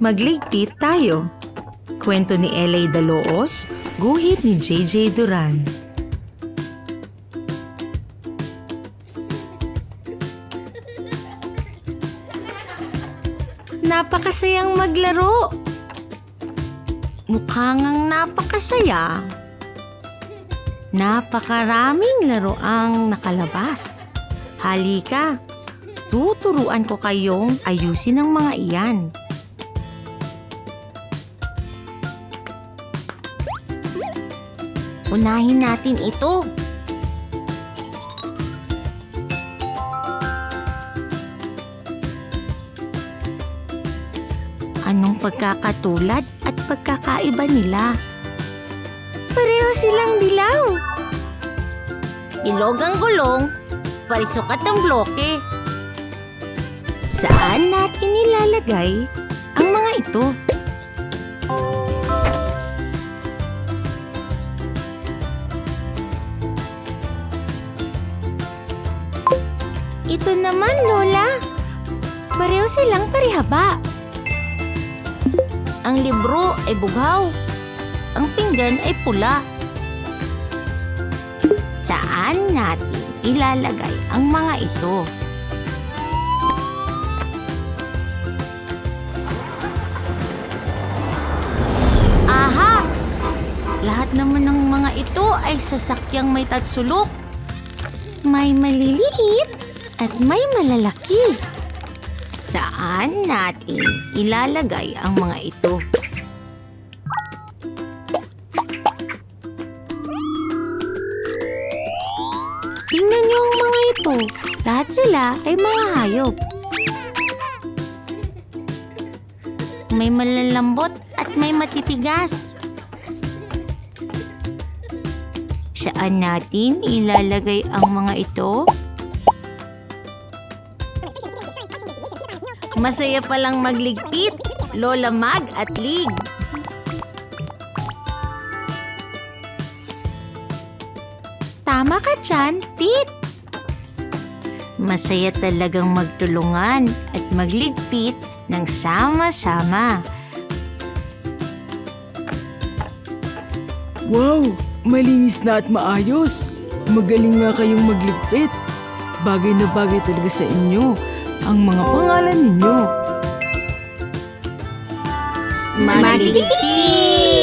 Magligpit tayo. Kwento ni L.A. Daloos, guhit ni J.J. Duran. Napakasayang maglaro. Mukha ngang napakasaya. Napakaraming laro ang nakalabas. Halika, tuturuan ko kayong ayusin ang mga iyan. Unahin natin ito. Anong pagkakatulad at pagkakaiba nila? Pareho silang dilaw. Bilog ang gulong, parisukat ang bloke. Saan natin nilalagay ang mga ito? Ito naman, Lola. Pareho silang parihaba. Ang libro ay bughaw. Ang pinggan ay pula. Saan natin ilalagay ang mga ito? Aha! Lahat naman ng mga ito ay sasakyang may tatsulok. May maliliit at may malalaki. Saan natin ilalagay ang mga ito? Tingnan niyo ang mga ito. Lahat sila ay mga hayop. May malalambot at may matitigas. Saan natin ilalagay ang mga ito? Masaya palang magligpit, Lola Mag at Lig. Tama ka dyan, Pit. Masaya talagang magtulungan at magligpit ng sama-sama. Wow! Malinis na at maayos. Magaling nga kayong magligpit. Bagay na bagay talaga sa inyo ang mga pangalan ninyo. Magligpit!